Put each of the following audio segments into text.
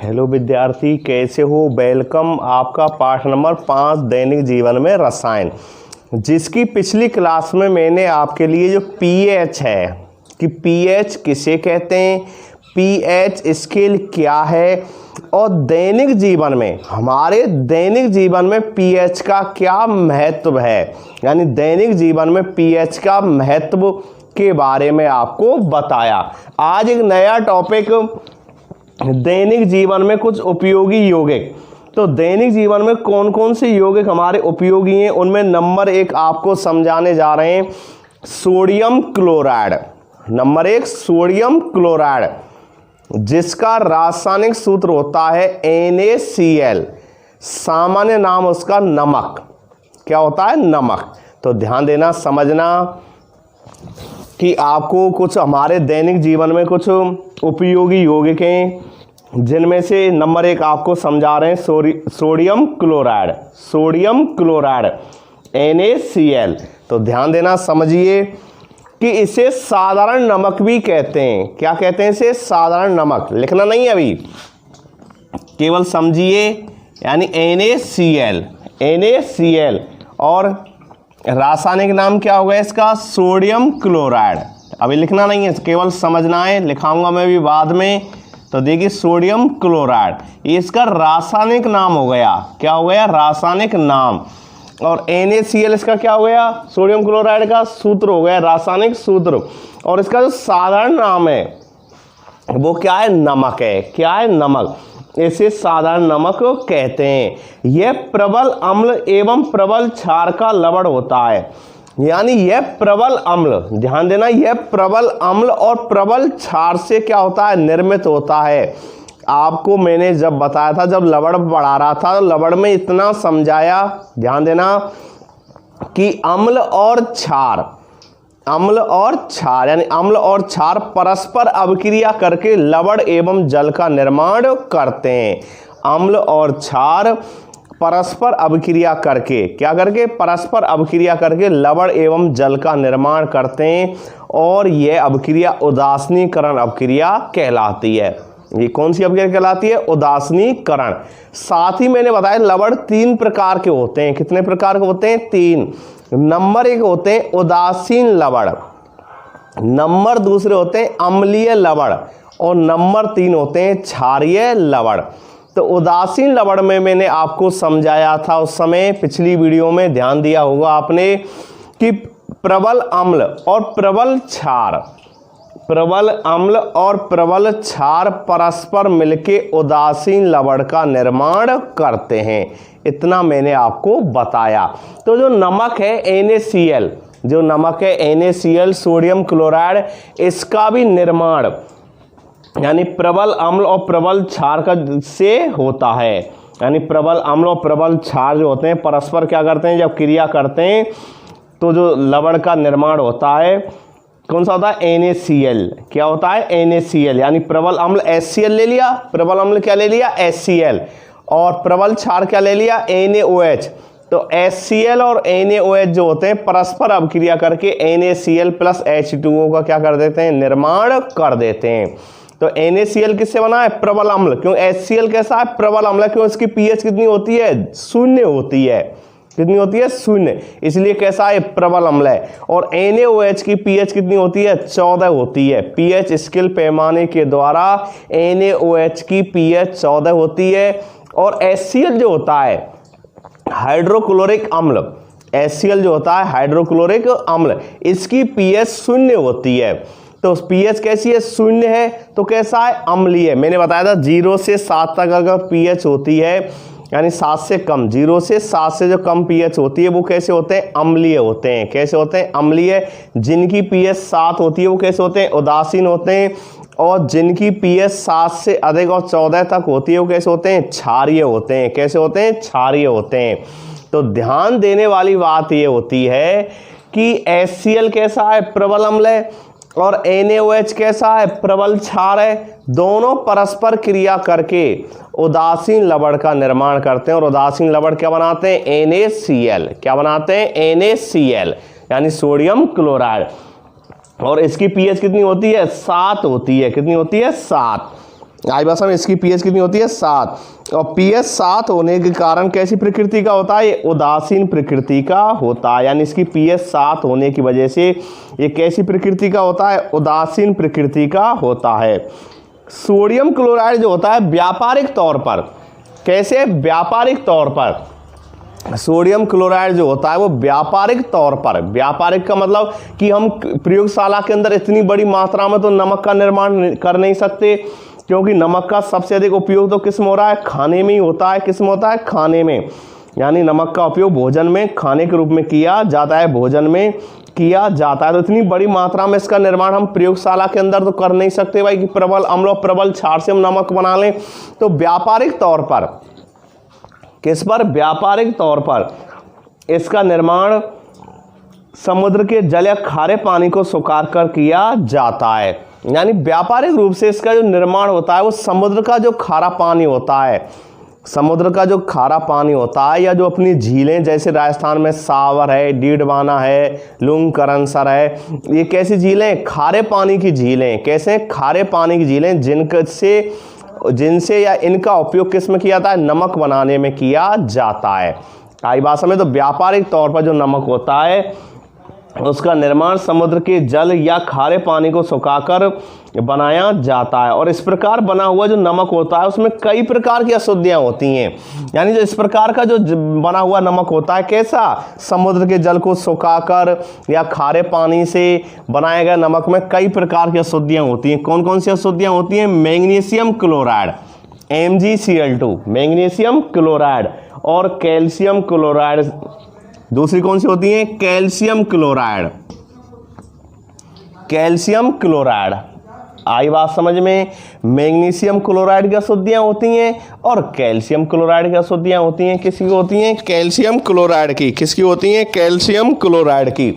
Hello विद्यार्थी, कैसे हो? वेलकम आपका पाठ नंबर 5 दैनिक जीवन में रसायन, जिसकी पिछली क्लास में मैंने आपके लिए जो पीएच है कि पीएच किसे कहते हैं, पीएच स्केल क्या है और दैनिक जीवन में हमारे दैनिक जीवन में पीएच का क्या महत्व है, यानी दैनिक जीवन में पीएच का महत्व के बारे में आपको बताया। आज एक नया टॉपिक, दैनिक जीवन में कुछ उपयोगी यौगिक। तो दैनिक जीवन में कौन कौन से यौगिक हमारे उपयोगी हैं, उनमें नंबर 1 आपको समझाने जा रहे हैं sodium chloride. Number 1 sodium chloride, जिसका रासायनिक सूत्र होता है NaCl, सामान्य नाम उसका नमक। क्या होता है? नमक। तो ध्यान देना, समझना कि आपको कुछ हमारे दैनिक जीवन में कुछ उपयोगी यौगिक हैं, जिनमें से नंबर 1 आपको समझा रहे हैं sodium chloride. Sodium chloride NaCl। तो ध्यान देना, समझिए कि इसे साधारण नमक भी कहते हैं। क्या कहते हैं इसे? साधारण नमक। लिखना नहीं अभी, केवल समझिए। यानी NaCl और रासायनिक नाम क्या होगा इसका? Sodium chloride. अभी लिखना नहीं है, केवल समझना है, लिखाऊंगा मैं भी बाद में। तो देखिए सोडियम क्लोराइड, ये इसका रासायनिक नाम हो गया। क्या हो गया? रासायनिक नाम। और NaCl इसका क्या हो गया? सोडियम क्लोराइड का सूत्र हो गया, रासायनिक सूत्र। और इसका जो साधारण नाम है वो क्या है? नमक है। क्या है? नमक। इसे साधारण नमक कहते हैं। यह प्रबल अम्ल एवं प्रबल क्षार का लवण होता है। यानी यह प्रबल अम्ल, ध्यान देना, यह प्रबल अम्ल और प्रबल क्षार से क्या होता है? निर्मित होता है। आपको मैंने जब बताया था, जब लवण पढ़ा रहा था, लवण में इतना समझाया, ध्यान देना, कि अम्ल और क्षार, अम्ल और क्षार, यानी अम्ल और क्षार परस्पर अभिक्रिया करके लवण एवं जल का निर्माण करते हैं। अम्ल और क्षार परस्पर अभिक्रिया करके, क्या करके? परस्पर अभिक्रिया करके लवण एवं जल का निर्माण करते हैं। और यह अभिक्रिया उदासीनीकरण अभिक्रिया कहलाती है। ये कौन सी अभिक्रिया कहलाती है? उदासीनीकरण। साथ ही मैंने बताया लवण 3 प्रकार के होते हैं। कितने प्रकार के होते हैं? 3। नंबर 1 होते हैं उदासीन लवण, नंबर दूसरे होते हैं अम्लीय लवण, और नंबर 3 होते हैं क्षारीय लवण। तो उदासीन लवण में मैंने आपको समझाया था उस समय, पिछली वीडियो में ध्यान दिया होगा आपने, कि प्रबल अम्ल और प्रबल क्षार, प्रबल अम्ल और प्रबल क्षार परस्पर मिलके उदासीन लवण का निर्माण करते हैं। इतना मैंने आपको बताया। तो जो नमक है NaCl, जो नमक है NaCl, सोडियम क्लोराइड, इसका भी निर्माण यानी प्रबल अम्ल और प्रबल क्षार का से होता है। यानी प्रबल अम्ल और प्रबल क्षार जो होते हैं परस्पर क्या करते हैं? जब क्रिया करते हैं तो जो लवण का निर्माण होता है, कौन सा होता है? NaCl। क्या होता है? NaCl। यानी प्रबल अम्ल HCl ले लिया, प्रबल अम्ल क्या ले लिया? HCl, और प्रबल क्षार क्या ले लिया? NaOH। तो HCl और NaOH जो होते हैं परस्पर अभिक्रिया करके NaCl प्लस H2O का क्या कर देते हैं? निर्माण कर देते हैं। तो NaCl किससे बना है? प्रबल अम्ल। क्यों? HCl कैसा है? प्रबल अम्ल। क्यों? इसकी pH कितनी होती है? 0 होती है। कितनी होती है? 0। इसलिए कैसा है? प्रबल अम्ल है। और NaOH की pH कितनी होती है? 14 होती है। pH स्केल पैमाने के द्वारा NaOH की pH 14 होती है। और HCl जो होता है हाइड्रोक्लोरिक अम्ल, HCl जो होता है हाइड्रोक्लोरिक अम्ल, इसकी pH 0 होती है। तो pH कैसी है? 0 है। तो कैसा है? अम्लीय। मैंने बताया था 0 से 7 तक अगर pH होती है, यानी 7 से कम, 0 से 7 से जो कम pH होती है वो कैसे होते हैं? अम्लीय होते हैं। कैसे होते हैं? अम्लीय। जिनकी pH 7 होती है वो कैसे होते हैं? उदासीन होते हैं। और जिनकी pH 7 से अधिक और 14 तक होती है वो कैसे होते हैं? क्षारीय होते हैं। कैसे होते हैं? क्षारीय होते हैं। तो ध्यान देने वाली बात ये होती है कि HCl कैसा है? प्रबल अम्ल है। और NaOH कैसा है? प्रबल क्षार है। दोनों परस्पर क्रिया करके उदासीन लवण का निर्माण करते हैं। और उदासीन लवण क्या बनाते हैं? NaCl। क्या बनाते हैं? NaCl, यानी सोडियम क्लोराइड। और इसकी pH कितनी होती है? 7 होती है। कितनी होती है? 7। आई भाषा में इसकी पीएच कितनी होती है 7, और पीएच 7 होने के कारण कैसी प्रकृति का होता है, ये उदासीन प्रकृति का होता है। यानी इसकी पीएच 7 होने की वजह से ये कैसी प्रकृति का होता है, उदासीन प्रकृति का होता है। सोडियम क्लोराइड जो होता है व्यापारिक तौर पर, कैसे, व्यापारिक तौर पर सोडियम क्लोराइड जो होता है वो व्यापारिक तौर पर, व्यापारिक का मतलब कि हम प्रयोगशाला के अंदर इतनी बड़ी मात्रा में तो नमक का निर्माण कर नहीं सकते, क्योंकि नमक का सबसे अधिक उपयोग तो किस में हो रहा है, खाने में ही होता है। किस में होता है, खाने में। यानी नमक का उपयोग भोजन में खाने के रूप में किया जाता है, भोजन में किया जाता है। तो इतनी बड़ी मात्रा में इसका निर्माण हम प्रयोगशाला के अंदर तो कर नहीं सकते भाई कि प्रबल अम्ल और प्रबल क्षार से हम नमक बना लें। तो व्यापारिक तौर पर, किस पर, व्यापारिक तौर पर इसका निर्माण समुद्र के जल या खारे पानी को सुखा कर किया जाता है। यानी व्यापारिक रूप से इसका जो निर्माण होता है वो समुद्र का जो खारा पानी होता है, समुद्र का जो खारा पानी होता है, या जो अपनी झीलें जैसे राजस्थान में सावर है, डीडवाना है, लुंगकरनसर है, ये कैसी झीलें, खारे पानी की झीलें। कैसे, खारे पानी की झीलें जिनसे या इनका उपयोग किस में किया जाता है, नमक बनाने में किया जाता है। आई भाषा में तो व्यापारिक तौर पर जो नमक होता है उसका निर्माण समुद्र के जल या खारे पानी को सुखाकर बनाया जाता है। और इस प्रकार बना हुआ जो नमक होता है उसमें कई प्रकार की अशुद्धियां होती हैं। यानी जो इस प्रकार का जो बना हुआ नमक होता है, कैसा, समुद्र के जल को सुखाकर या खारे पानी से बनाए गए नमक में कई प्रकार की अशुद्धियां होती हैं। कौन कौन सी अशुद्धियां होती हैं, magnesium chloride MgCl2, magnesium chloride, और कैल्शियम क्लोराइड। दूसरी कौन सी होती है, कैल्शियम क्लोराइड, कैल्शियम क्लोराइड। आई बात समझ में, मैग्नीशियम क्लोराइड की अशुद्धियां होती हैं और कैल्शियम क्लोराइड की अशुद्धियां होती हैं। किसकी होती हैं, कैल्शियम क्लोराइड की। किसकी होती हैं, कैल्शियम क्लोराइड की।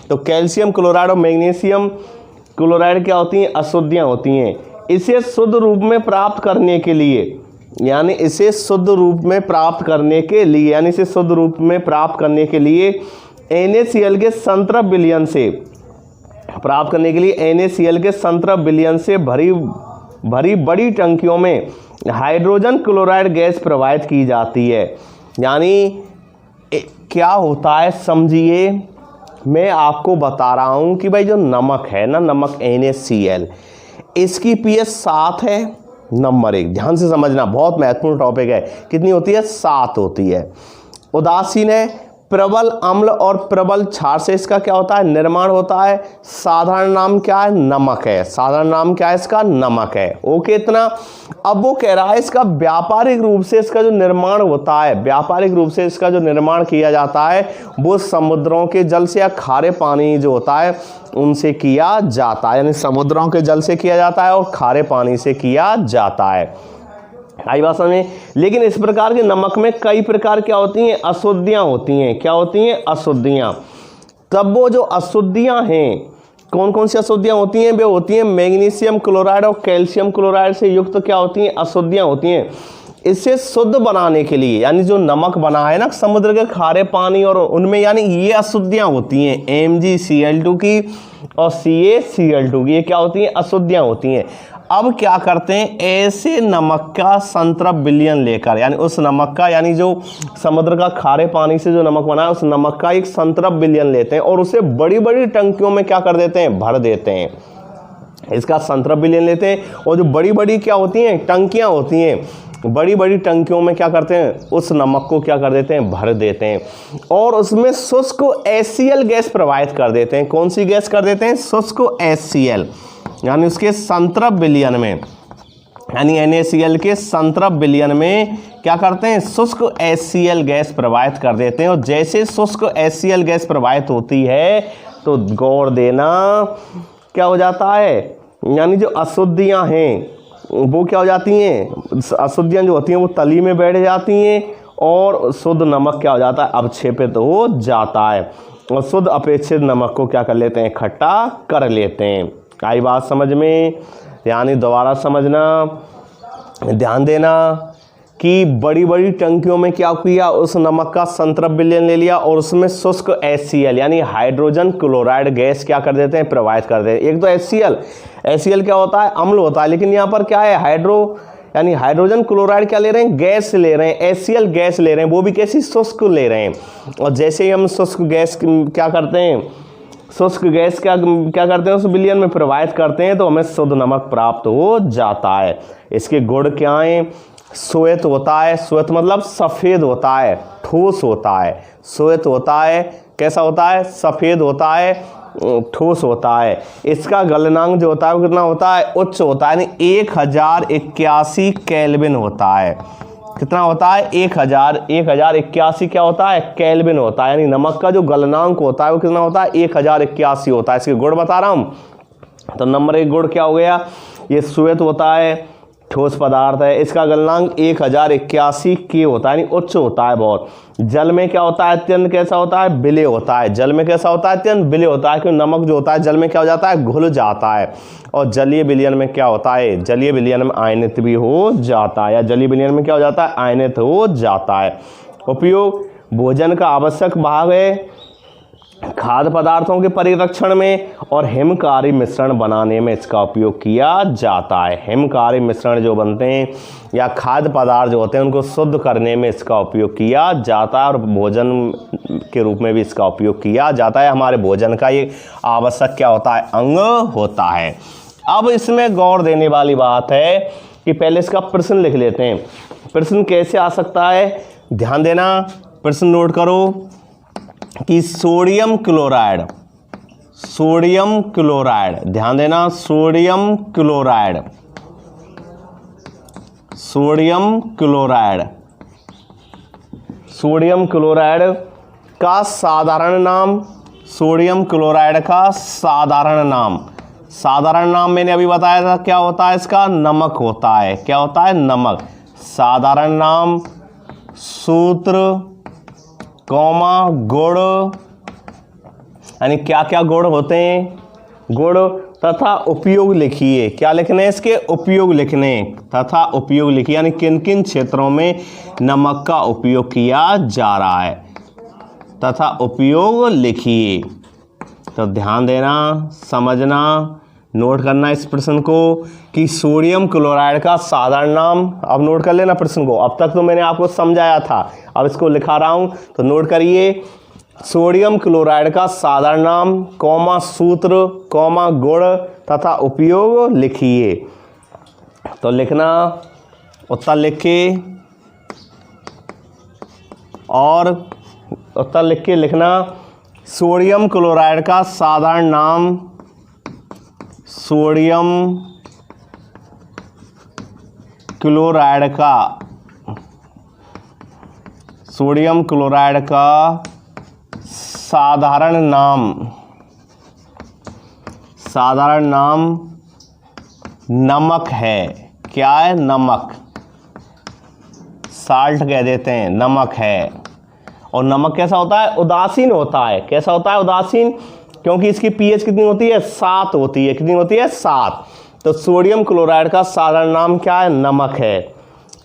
तो कैल्शियम क्लोराइड और मैग्नीशियम क्लोराइड क्या होती हैं, अशुद्धियां होती हैं। इसे शुद्ध रूप में प्राप्त करने के लिए, यानी इसे शुद्ध रूप में प्राप्त करने के लिए, यानी इसे शुद्ध रूप में प्राप्त करने के लिए NaCl के 17 बिलियन से प्राप्त करने के लिए NaCl के 17 बिलियन से भरी बड़ी टंकियों में हाइड्रोजन क्लोराइड गैस प्रवाहित की जाती है। यानी क्या होता है समझिए, मैं आपको बता रहा हूँ कि भाई जो नमक है ना, नमक NaCl, इसकी pH 7 है। नंबर 1 ध्यान से समझना, बहुत महत्वपूर्ण टॉपिक है। कितनी होती है, 7 होती है। उदासीन है, प्रबल अम्ल और प्रबल क्षार से इसका क्या होता है, निर्माण होता है। साधारण नाम क्या है, नमक है। साधारण नाम क्या है इसका, नमक है। ओके, इतना। अब वो कह रहा है इसका व्यापारिक रूप से इसका जो निर्माण होता है, व्यापारिक रूप से इसका जो निर्माण किया जाता है वो समुद्रों के जल से या खारे पानी जो होता है उनसे किया जाता है। यानी समुद्रों के जल से किया जाता है और खारे पानी से किया जाता है। आई बात समझ। लेकिन इस प्रकार के नमक में कई प्रकार क्या होती हैं, अशुद्धियां होती हैं। क्या होती हैं, अशुद्धियां। तब वो जो अशुद्धियां हैं, कौन कौन सी अशुद्धियां होती हैं, वे होती हैं मैग्नीशियम क्लोराइड और कैल्शियम क्लोराइड से युक्त क्या होती हैं, अशुद्धियां होती हैं। इसे शुद्ध बनाने के लिए, यानी जो नमक बना है ना समुद्र के खारे पानी और उनमें, यानी ये अशुद्धियां होती हैं MgCl2 की और CaCl2 की। ये क्या होती हैं, अशुद्धियां होती हैं। अब क्या करते हैं, ऐसे नमक का 17 बिलियन लेकर, यानी उस नमक का, यानी जो समुद्र का खारे पानी से जो नमक बना है उस नमक का एक 17 बिलियन लेते हैं और उसे बड़ी बड़ी टंकियों में क्या कर देते हैं, भर देते हैं। इसका 17 बिलियन लेते हैं और जो बड़ी बड़ी क्या होती हैं, टंकियां होती हैं, बड़ी बड़ी टंकियों में क्या करते हैं, उस नमक को क्या कर देते हैं, भर देते हैं और उसमें शुष्क HCl गैस प्रवाहित कर देते हैं। कौन सी गैस कर देते हैं, शुष्क HCl। यानी उसके 17 बिलियन में, यानी NaCl के 17 बिलियन में क्या करते हैं, शुष्क HCl गैस प्रवाहित कर देते हैं। और जैसे शुष्क HCl गैस प्रवाहित होती है तो गौर देना क्या हो जाता है, यानी जो अशुद्धियां हैं वो क्या हो जाती हैं, अशुद्धियां जो होती हैं वो तली में बैठ जाती हैं और शुद्ध नमक क्या हो जाता है, अवक्षेपित हो जाता है और शुद्ध अपेक्षित नमक को क्या कर लेते हैं, इकट्ठा कर लेते हैं। आई बात समझ में। यानी दोबारा समझना, ध्यान देना कि बड़ी बड़ी टंकियों में क्या किया, उस नमक का संतृप्त विलयन ले लिया और उसमें शुष्क HCl यानी हाइड्रोजन क्लोराइड गैस क्या कर देते हैं, प्रवाहित कर देते हैं। एक तो HCl क्या होता है, अम्ल होता है, लेकिन यहाँ पर क्या है, यानी हाइड्रोजन क्लोराइड क्या ले रहे हैं, गैस ले रहे हैं, HCl गैस ले रहे हैं, वो भी कैसी, शुष्क ले रहे हैं। और जैसे ही हम शुष्क गैस क्या करते हैं, शुष्क गैस क्या करते हैं, उस विलयन में प्रवाहित करते हैं तो हमें शुद्ध नमक प्राप्त हो जाता है। इसके गुण क्या हैं, श्वेत होता है, श्वेत मतलब सफ़ेद होता है, ठोस होता है, श्वेत होता है, कैसा होता है, सफ़ेद होता है, ठोस होता है। इसका गलनांक जो होता है वो कितना होता है, उच्च होता है, यानी 1081 केल्विन होता है। कितना होता है, 1081 क्या होता है, केल्विन होता है। यानी नमक का जो गलनांक होता है वो कितना होता है, 1081 होता है। इसके गुण बता रहा हूँ, तो नंबर 1 गुण क्या हो गया, ये श्वेत होता है, ठोस पदार्थ है, इसका गलनांक 1081 के होता है, यानी उच्च होता है बहुत। जल में क्या होता है, अत्यंत कैसा होता है, विलय होता है। जल में कैसा होता है, अत्यंत विलय होता है, क्योंकि नमक जो होता है जल में क्या हो जाता है, घुल जाता है। और जलीय विलयन में क्या होता है, जलीय विलयन में आयनित भी हो जाता है, या जलीय विलयन में क्या हो जाता है, आयनित हो जाता है। उपयोग, भोजन का आवश्यक भाग है, खाद्य पदार्थों के परिरक्षण में और हिमकारी मिश्रण बनाने में इसका उपयोग किया जाता है। हिमकारी मिश्रण जो बनते हैं या खाद्य पदार्थ जो होते हैं उनको शुद्ध करने में इसका उपयोग किया जाता है, और भोजन के रूप में भी इसका उपयोग किया जाता है। हमारे भोजन का ये आवश्यक क्या होता है, अंग होता है। अब इसमें गौर देने वाली बात है कि पहले इसका प्रश्न लिख लेते हैं। प्रश्न कैसे आ सकता है, ध्यान देना, प्रश्न नोट करो कि सोडियम क्लोराइड, ध्यान देना, सोडियम क्लोराइड का साधारण नाम, साधारण नाम मैंने अभी बताया था क्या होता है, इसका नमक होता है। क्या होता है, नमक। साधारण नाम, सूत्र, कौमा, गुण, यानी क्या क्या गुण होते हैं, गुण तथा उपयोग लिखिए। क्या लिखने हैं, इसके उपयोग लिखने, तथा उपयोग लिखिए, यानी किन किन क्षेत्रों में नमक का उपयोग किया जा रहा है, तथा उपयोग लिखिए। तो ध्यान देना, समझना, नोट करना इस प्रश्न को कि सोडियम क्लोराइड का साधारण नाम, अब नोट कर लेना प्रश्न को। अब तक तो मैंने आपको समझाया था, अब इसको लिखा रहा हूं तो नोट करिए। सोडियम क्लोराइड का साधारण नाम, कौमा सूत्र, कौमा गुण तथा उपयोग लिखिए। तो लिखना, उत्तर लिख के और उत्तर लिख के लिखना, सोडियम क्लोराइड का साधारण नाम, सोडियम क्लोराइड का साधारण नाम नमक है। क्या है, नमक, साल्ट कह देते हैं, नमक है। और नमक कैसा होता है, उदासीन होता है। कैसा होता है, उदासीन, क्योंकि इसकी pH कितनी होती है, 7 होती है। कितनी होती है, 7। तो सोडियम क्लोराइड का साधारण नाम क्या है, नमक है।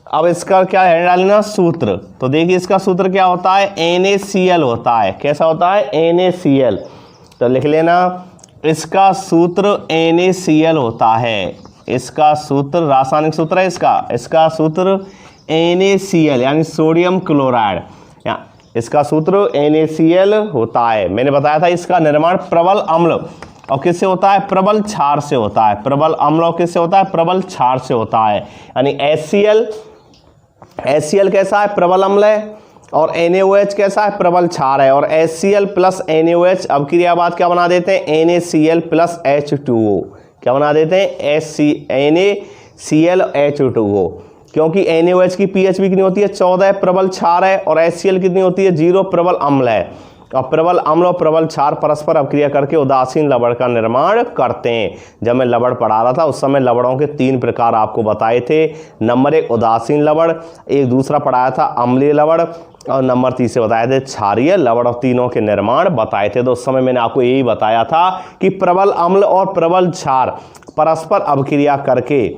अब इसका क्या है, डालना सूत्र। तो देखिए इसका सूत्र क्या होता है, NaCl होता है। कैसा होता है, NaCl। तो लिख लेना, इसका सूत्र NaCl होता है। इसका सूत्र, रासायनिक सूत्र है इसका सूत्र NaCl यानी सोडियम क्लोराइड, इसका सूत्र NaCl होता है। मैंने बताया था इसका निर्माण प्रबल अम्ल और किससे होता है, प्रबल क्षार से होता है। प्रबल अम्ल और किससे होता है, प्रबल क्षार से होता है। यानी HCl कैसा है, प्रबल अम्ल है, और NaOH कैसा है, प्रबल क्षार है। और HCl प्लस NaOH अब क्रिया बाद क्या बना देते हैं, NaCl प्लस H2O। क्या बना देते हैं, NaCl H2O, क्योंकि NaOH की pH भी कितनी होती है, 14, प्रबल क्षार है, और HCl कितनी होती है, 0, प्रबल अम्ल है। और प्रबल अम्ल और प्रबल क्षार परस्पर अभिक्रिया करके उदासीन लवण का निर्माण करते हैं। जब मैं लवण पढ़ा रहा था उस समय लवणों के 3 प्रकार आपको बताए थे। नंबर 1 उदासीन लवण, एक दूसरा पढ़ाया था अम्लीय लवण, और नंबर 3 से बताए थे क्षारीय लवण, और तीनों के निर्माण बताए थे। तो उस समय मैंने आपको यही बताया था कि प्रबल अम्ल और प्रबल क्षार परस्पर अभिक्रिया करके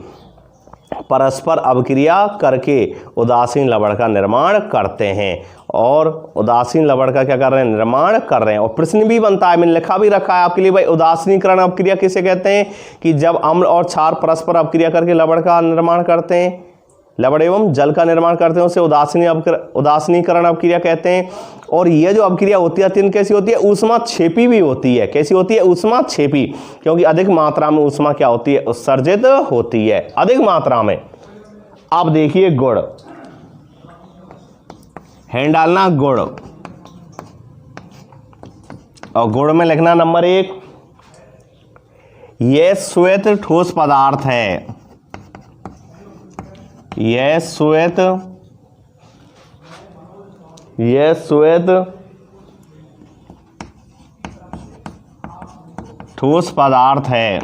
परस्पर अभिक्रिया करके उदासीन लवण का निर्माण करते हैं। और उदासीन लवण का क्या कर रहे हैं, निर्माण कर रहे हैं। और प्रश्न भी बनता है, मैंने लिखा भी रखा है आपके लिए भाई, उदासीनीकरण अभिक्रिया किसे कहते हैं, कि जब अम्ल और क्षार परस्पर अभिक्रिया करके लवण का निर्माण करते हैं, लवण एवं जल का निर्माण करते हैं, उसे उदासीनीकरण अभिक्रिया कहते हैं। और ये जो अभिक्रिया होती है तीन कैसी होती है, ऊष्मा क्षेपी भी होती है। कैसी होती है, ऊष्मा क्षेपी, क्योंकि अधिक मात्रा में ऊष्मा क्या होती है, उत्सर्जित होती है अधिक मात्रा में। अब देखिए गुण, हैंड डालना गुण, और गुण में लिखना नंबर 1, यह श्वेत ठोस पदार्थ है, यह श्वेत ठोस पदार्थ है,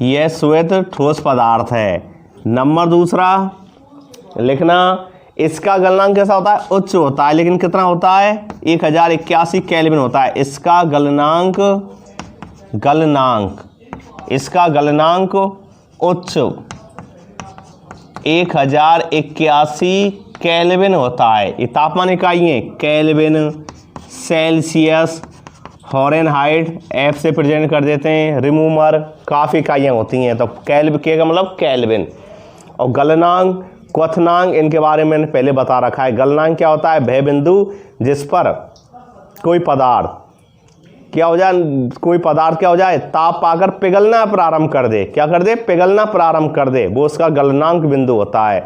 यह श्वेत ठोस पदार्थ है। नंबर दूसरा लिखना, इसका गलनांक कैसा होता है, उच्च होता है, लेकिन कितना होता है, 1081 केल्विन होता है। इसका गलनांक इसका गलनांक उच्च 1081 केल्विन होता है। ये तापमान इकाई है, केल्विन, सेल्सियस, फ़ारेनहाइट, एफ से प्रेजेंट कर देते हैं, रिमूवर, काफ़ी इकाइयाँ होती हैं। तो केल्विन के का मतलब केल्विन। और गलनांक, क्वथनांक, इनके बारे में मैंने पहले बता रखा है। गलनांक क्या होता है, वह बिंदु जिस पर कोई पदार्थ क्या हो जाए, ताप पाकर पिघलना प्रारंभ कर दे, क्या कर दे, पिघलना प्रारंभ कर दे, वो उसका गलनांक बिंदु होता है।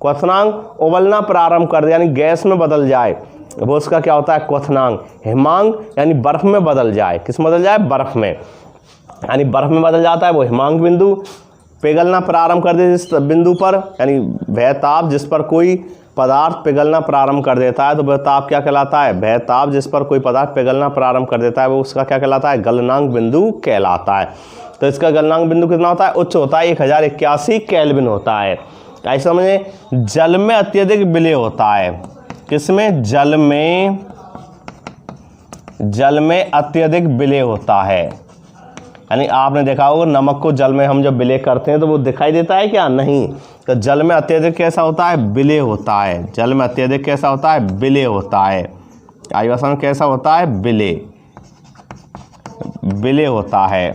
क्वथनांक, उबलना प्रारंभ कर दे यानी गैस में बदल जाए, वो उसका क्या होता है, क्वथनांक। हिमांक यानी बर्फ में बदल जाए, किस में बदल जाए, बर्फ में, यानी बर्फ में बदल जाता है वो हिमांक बिंदु। पिघलना प्रारंभ कर दे जिस बिंदु पर, यानी वह ताप जिस पर कोई पदार्थ पिघलना प्रारंभ कर देता है, तो वह ताप क्या कहलाता है, वह ताप जिस पर कोई पदार्थ पिघलना प्रारंभ कर देता है वो उसका क्या कहलाता है, गलनांक बिंदु कहलाता है। तो इसका गलनांक बिंदु कितना होता है, उच्च होता है, 1081 केल्विन होता है। ऐसा समझे, जल में अत्यधिक विलय होता है, किसमें, जल में अत्यधिक विलय होता है। यानी आपने देखा होगा नमक को जल में हम जब विलय करते हैं तो वो दिखाई देता है क्या, नहीं। तो जल में अत्यधिक कैसा होता है, विलय होता है। जल में अत्यधिक कैसा होता है, विलय होता है। आयुषण कैसा होता है, विलय होता है।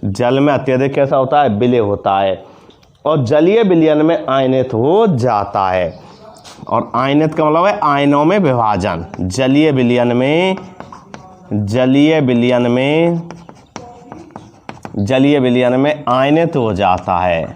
जल में अत्यधिक कैसा होता है, विलय होता है। और जलीय विलयन में आयनित हो जाता है। और आयनित का मतलब है आयनों में विभाजन। जलीय विलयन में आयनित हो जाता है।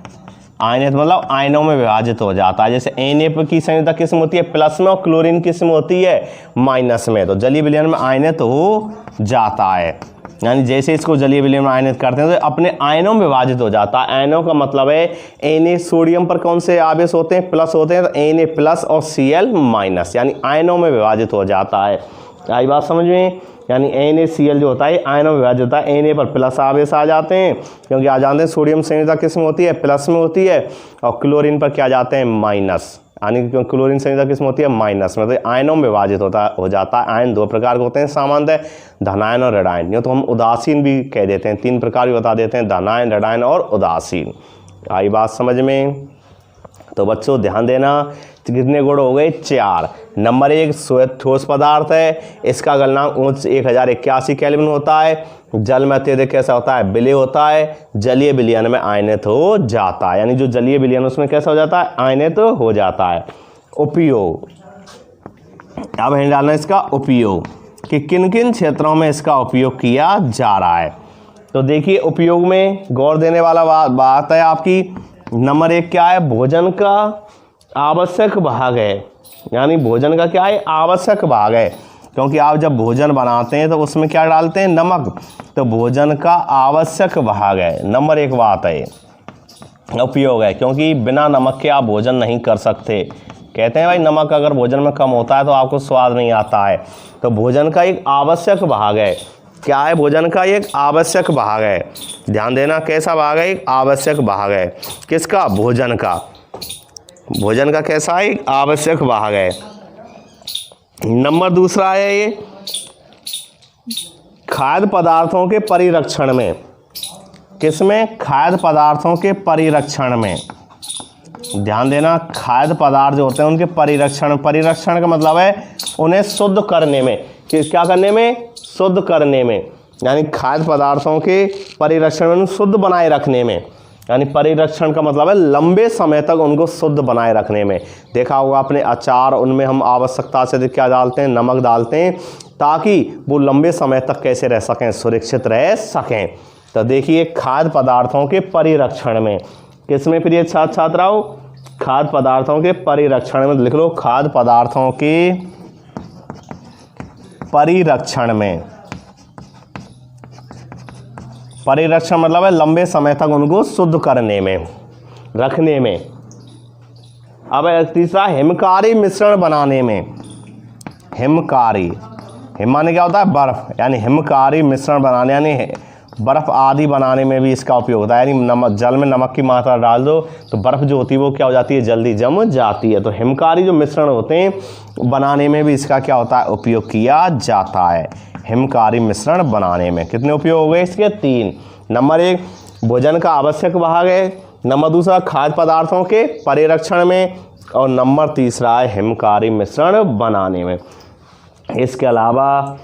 आयनित मतलब आयनों में विभाजित हो जाता है। जैसे Na की संयोजकता किस्म होती है प्लस में और क्लोरीन किस्म होती है माइनस में। तो जलीय विलयन में आयनित हो जाता है, यानी जैसे इसको जलीय विलयन में आयनित करते हैं तो अपने आयनों में विभाजित हो जाता है। आयनों का मतलब है Na सोडियम पर कौन से आवेश होते हैं, प्लस होते हैं, तो Na प्लस और Cl माइनस, यानी आयनों में विभाजित हो जाता है। आई बात समझ में, यानी NaCl जो होता है आयनों में विभाजित होता है। Na पर प्लस आवेश आ जाते हैं, क्योंकि आ जाते हैं सोडियम संयोजकता किस्म होती है प्लस में होती है, और क्लोरीन पर क्या जाते हैं, माइनस, यानी क्योंकि क्लोरीन संयोजकता किस्म होती है माइनस में, तो आयनों में विभाजित हो जाता है। आयन दो प्रकार के होते हैं सामान्यतः, धनायन और ऋणायन। ये तो हम उदासीन भी कह देते हैं, तीन प्रकार भी बता देते हैं, धनायन, ऋणायन और उदासीन। आई बात समझ में। तो बच्चों ध्यान देना, कितने गुण हो गए, 4। नंबर 1 श्वेत ठोस पदार्थ है, इसका गलनांक उच्च 1081 केल्विन होता है। जल में अत्यधिक कैसा होता है, विलय होता है। जलीय विलयन में आयनित हो जाता है, यानी जो जलीय विलयन उसमें कैसा हो जाता है, आयनित हो जाता है। उपयोग, अब है डालना इसका उपयोग, कि किन किन क्षेत्रों में इसका उपयोग किया जा रहा है। तो देखिए उपयोग में गौर देने वाला बात है आपकी। नंबर 1 क्या है, भोजन का आवश्यक भाग है, यानी भोजन का क्या है, आवश्यक भाग है। क्योंकि आप जब भोजन बनाते हैं तो उसमें क्या डालते हैं, नमक, तो भोजन का आवश्यक भाग है। नंबर 1 बात है, उपयोग है, क्योंकि बिना नमक के आप भोजन नहीं कर सकते। कहते हैं भाई नमक अगर भोजन में कम होता है तो आपको स्वाद नहीं आता है। तो भोजन का एक आवश्यक भाग है, क्या है, भोजन का एक आवश्यक भाग है। ध्यान देना, कैसा भाग है, एक आवश्यक भाग है। किसका, भोजन का। भोजन का कैसा है, एक आवश्यक भाग है। नंबर दूसरा है ये खाद्य पदार्थों के परिरक्षण में, किसमें? खाद्य पदार्थों के परिरक्षण में। ध्यान देना, खाद्य पदार्थ जो होते हैं उनके परिरक्षण, परिरक्षण का मतलब है उन्हें शुद्ध करने में, कि क्या करने में? शुद्ध करने में, यानी खाद्य पदार्थों के परिरक्षण में, शुद्ध बनाए रखने में। यानी परिरक्षण का मतलब है लंबे समय तक उनको शुद्ध बनाए रखने में। देखा होगा आपने अचार, उनमें हम आवश्यकता से अधिक क्या डालते हैं? नमक डालते हैं, ताकि वो लंबे समय तक कैसे रह सकें? सुरक्षित रह सकें। तो देखिए, खाद्य पदार्थों के परिरक्षण में, किसमें प्रिय छात्र छात्राओं? खाद्य पदार्थों के परिरक्षण में। लिख लो, खाद्य पदार्थों के परिरक्षण में। परिरक्षण मतलब है लंबे समय तक उनको शुद्ध करने में, रखने में। अब तीसरा, हिमकारी मिश्रण बनाने में। हिमकारी, हिम माने क्या होता है? बर्फ, यानी हिमकारी मिश्रण बनाने, यानी बर्फ आदि बनाने में भी इसका उपयोग होता है। यानी नमक, जल में नमक की मात्रा डाल दो तो बर्फ जो होती है वो क्या हो जाती है? जल्दी जम जाती है। तो हिमकारी जो मिश्रण होते हैं बनाने में भी इसका क्या होता है? उपयोग किया जाता है। हिमकारी मिश्रण बनाने में कितने उपयोग हो गए इसके? 3। नंबर 1 भोजन का आवश्यक भाग है, नंबर 2 खाद्य पदार्थों के परिरक्षण में, और नंबर 3 है हिमकारी मिश्रण बनाने में। इसके अलावा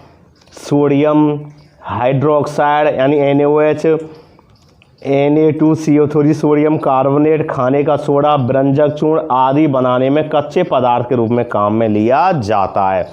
सोडियम हाइड्रोक्साइड यानी NaOH, Na2CO3, सोडियम कार्बोनेट, खाने का सोडा, व्यंजक चूर्ण आदि बनाने में कच्चे पदार्थ के रूप में काम में लिया जाता है।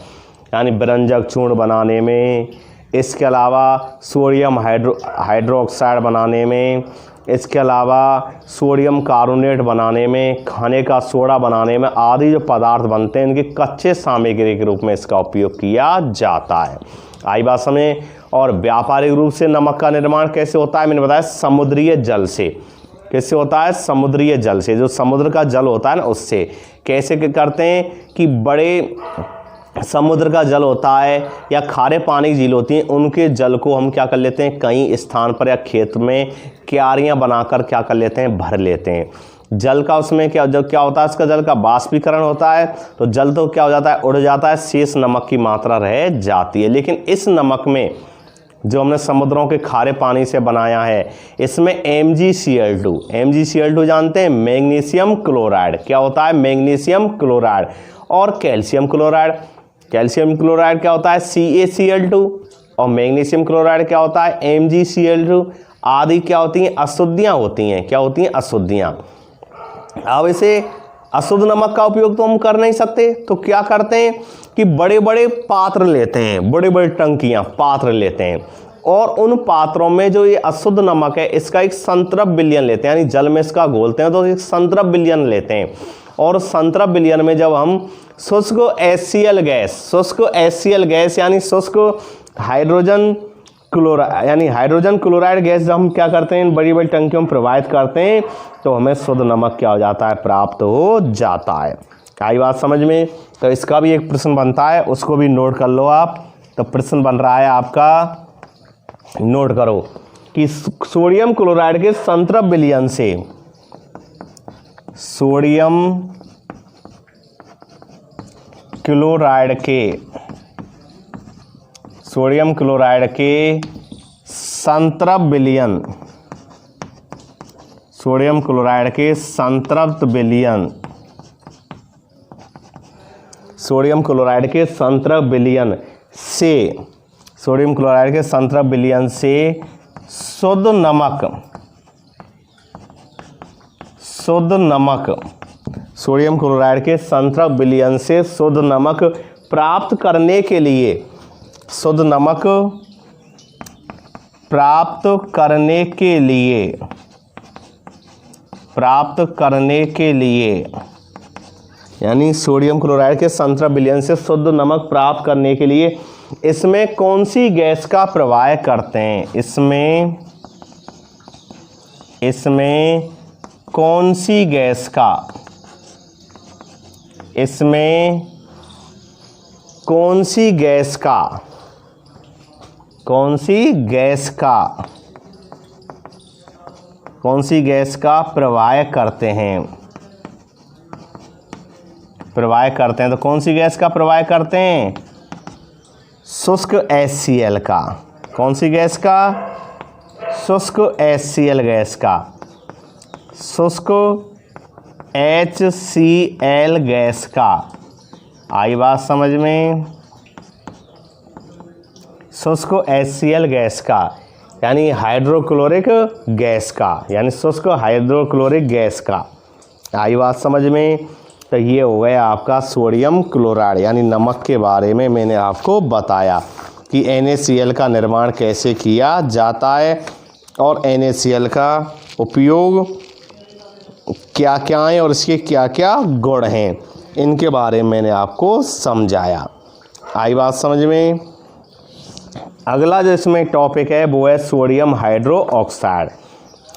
यानी व्यंजक चूर्ण बनाने में, इसके अलावा सोडियम हाइड्रोक्साइड बनाने में, इसके अलावा सोडियम कार्बोनेट बनाने में, खाने का सोडा बनाने में आदि जो पदार्थ बनते हैं इनके कच्चे सामग्री के रूप में इसका उपयोग किया जाता है। आई बात समझ? और व्यापारिक रूप से नमक का निर्माण कैसे होता है? मैंने बताया समुद्रीय जल से। कैसे होता है? समुद्रीय जल से, जो समुद्र का जल होता है ना उससे। कैसे करते हैं कि बड़े समुद्र का जल होता है या खारे पानी की झील होती हैं, उनके जल को हम क्या कर लेते हैं? कहीं स्थान पर या खेत में क्यारियां बनाकर क्या कर लेते हैं? भर लेते हैं। जल का उसमें क्या होता है? इसका जल का बाष्पीकरण होता है, तो जल तो क्या हो जाता है? उड़ जाता है, शेष नमक की मात्रा रह जाती है। लेकिन इस नमक में जो हमने समुद्रों के खारे पानी से बनाया है, इसमें MgCl2 जानते हैं? Magnesium chloride. क्या होता है? Magnesium chloride. और कैल्शियम क्लोराइड। कैल्शियम क्लोराइड क्या होता है? CaCl2। और मैग्नीशियम क्लोराइड क्या होता है? MgCl2 आदि क्या होती हैं? अशुद्धियाँ होती हैं। क्या होती हैं? अशुद्धियाँ। अब इसे अशुद्ध नमक का उपयोग तो हम कर नहीं सकते, तो क्या करते हैं कि बड़े बड़े पात्र लेते हैं, बड़े बड़े टंकियां, पात्र लेते हैं, और उन पात्रों में जो ये अशुद्ध नमक है इसका एक संतृप्त विलयन लेते हैं, यानी जल में इसका घोलते हैं तो एक संतृप्त विलयन लेते हैं। और संतृप्त विलयन में जब हम शुष्क HCl गैस यानी शुष्क हाइड्रोजन क्लोराइड गैस जब हम क्या करते हैं बड़ी बड़ी टंकियों में प्रवाहित करते हैं, तो हमें शुद्ध नमक क्या हो जाता है? प्राप्त हो जाता है। आई बात समझ में? तो इसका भी एक प्रश्न बनता है, उसको भी नोट कर लो आप। तो प्रश्न बन रहा है आपका, नोट करो कि सोडियम क्लोराइड के संतृप्त विलयन से, सोडियम क्लोराइड के संतृप्त विलयन, सोडियम क्लोराइड के संतृप्त विलयन, सोडियम क्लोराइड के संतृप्त विलयन से, सोडियम क्लोराइड के संतृप्त विलयन से शुद्ध नमक, सोडियम क्लोराइड के संतृप्त विलयन से शुद्ध नमक प्राप्त करने के लिए, शुद्ध नमक प्राप्त करने के लिए यानी सोडियम क्लोराइड के संतृप्त विलयन से शुद्ध नमक प्राप्त करने के लिए इसमें कौन सी गैस का प्रवाह करते हैं? इसमें कौन सी गैस का, इसमें कौन सी गैस का, कौन सी गैस का प्रवाह करते हैं? तो कौन सी गैस का प्रवाह करते हैं? शुष्क HCl का। कौन सी गैस का? शुष्क HCl गैस का, शुष्क HCl गैस का, आई बात समझ में, शुष्क HCl गैस का यानी हाइड्रोक्लोरिक गैस का, यानी शुष्क हाइड्रोक्लोरिक गैस का, आई बात समझ में। तो ये हो गया आपका सोडियम क्लोराइड यानी नमक के बारे में मैंने आपको बताया कि NaCl का निर्माण कैसे किया जाता है और NaCl का उपयोग क्या क्या है और इसके क्या क्या गुण हैं, इनके बारे में मैंने आपको समझाया, आई बात समझ में। अगला जो इसमें टॉपिक है वो है सोडियम हाइड्रो ऑक्साइड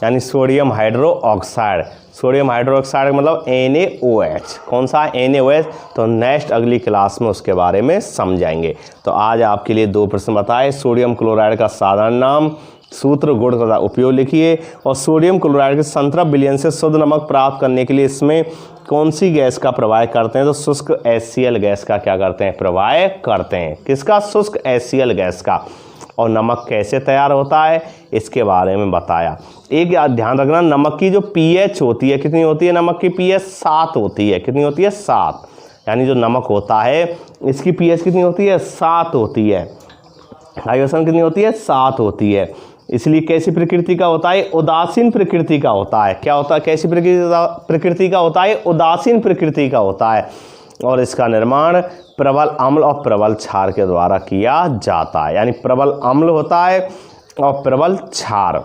यानी sodium hydro oxide. Sodium hydro oxide मतलब NaOH, कौन सा NaOH, तो नेक्स्ट अगली क्लास में उसके बारे में समझाएंगे। तो आज आपके लिए 2 प्रश्न बताए। सोडियम क्लोराइड का साधारण नाम, सूत्र, गुण तथा उपयोग लिखिए, और सोडियम क्लोराइड के 17 बिलियन से शुद्ध नमक प्राप्त करने के लिए इसमें कौन सी गैस का प्रवाह करते हैं, तो शुष्क HCl गैस का क्या करते हैं, प्रवाह करते हैं। किसका, शुष्क HCl गैस का। और नमक कैसे तैयार होता है इसके बारे में बताया। एक ध्यान रखना, नमक की जो pH होती है, कितनी होती है, नमक की pH 7 होती है, कितनी होती है, 7, यानी जो नमक होता है इसकी pH कितनी होती है, 7 होती है, हाइड्रोजन कितनी होती है, 7 होती है। इसलिए कैसी प्रकृति का होता है, उदासीन प्रकृति का होता है। क्या होता है, कैसी प्रकृति का होता है, उदासीन प्रकृति का होता है। और इसका निर्माण प्रबल अम्ल और प्रबल क्षार के द्वारा किया जाता है, यानी प्रबल अम्ल होता है और प्रबल क्षार,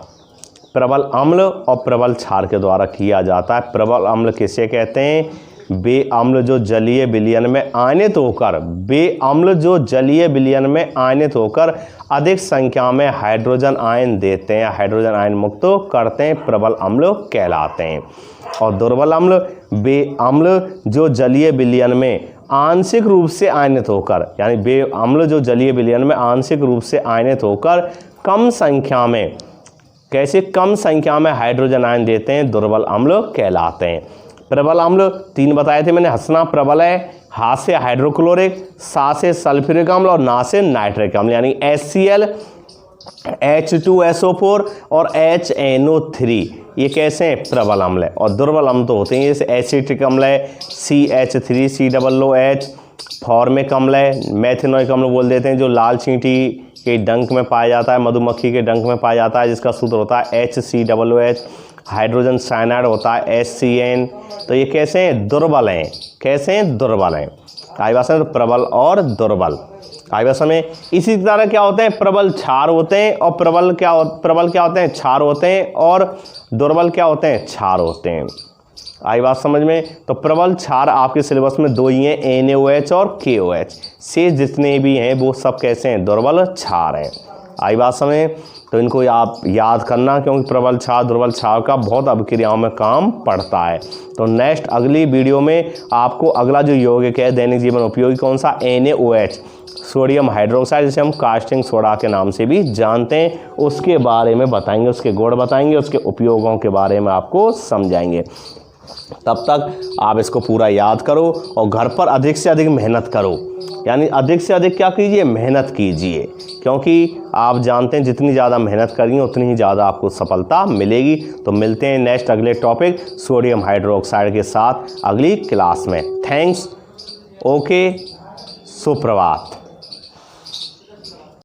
प्रबल अम्ल और प्रबल क्षार के द्वारा किया जाता है। प्रबल अम्ल किसे कहते हैं, वे अम्ल जो जलीय विलयन में आयनित होकर, वे अम्ल जो जलीय विलयन में आयनित होकर अधिक संख्या में हाइड्रोजन आयन देते हैं, हाइड्रोजन आयन मुक्त करते हैं, प्रबल अम्ल कहलाते हैं। और दुर्बल अम्ल, वे अम्ल जो जलीय विलयन में आंशिक रूप से आयनित होकर, यानी वे अम्ल जो जलीय विलयन में आंशिक रूप से आयनित होकर कम संख्या में, कैसे, कम संख्या में हाइड्रोजन आयन देते हैं, दुर्बल अम्ल कहलाते हैं। प्रबल अम्ल 3 बताए थे मैंने, हंसना प्रबल है, हा से हाइड्रोक्लोरिक, सा से सल्फ्यूरिक अम्ल और ना से नाइट्रिक अम्ल, यानी HCl, H2SO4 और HNO3, ये कैसे हैं, प्रबल अम्ल है। और दुर्बल अम्ल तो होते हैं जैसे एसिटिक अम्ल है, CH3COOH, फॉर्मिक अम्ल है, मेथिनोइक अम्ल बोल देते हैं, जो लाल चींटी के डंक में पाया जाता है, मधुमक्खी के डंक में पाया जाता है, जिसका सूत्र होता है HCOOH। हाइड्रोजन साइनाइड होता है HCN। तो ये कैसे हैं, दुर्बल हैं, कैसे हैं, दुर्बल हैं। आई बात समझ, प्रबल और दुर्बल, आई बात समझ। इसी तरह क्या होते हैं, प्रबल क्षार होते हैं और प्रबल क्या होते हैं, क्षार होते हैं, और दुर्बल क्या होते हैं, क्षार होते हैं। आई बात समझ में। तो प्रबल क्षार आपके सिलेबस में 2 ही हैं, NaOH और KOH, से जितने भी हैं वो सब कैसे हैं, दुर्बल क्षार हैं। आई बात समझ। तो इनको आप याद करना, क्योंकि प्रबल क्षार दुर्बल क्षार का बहुत अभिक्रियाओं में काम पड़ता है। तो नेक्स्ट अगली वीडियो में आपको अगला जो यौगिक है दैनिक जीवन उपयोगी कौन सा, NaOH, सोडियम हाइड्रोक्साइड, जिसे हम कास्टिंग सोडा के नाम से भी जानते हैं, उसके बारे में बताएंगे, उसके गुण बताएंगे, उसके उपयोगों के बारे में आपको समझाएंगे। तब तक आप इसको पूरा याद करो और घर पर अधिक से अधिक मेहनत करो, यानी अधिक से अधिक क्या कीजिए, मेहनत कीजिए, क्योंकि आप जानते हैं जितनी ज़्यादा मेहनत करेंगे उतनी ही ज़्यादा आपको सफलता मिलेगी। तो मिलते हैं नेक्स्ट अगले टॉपिक सोडियम हाइड्रोक्साइड के साथ अगली क्लास में। थैंक्स, ओके, सुप्रभात।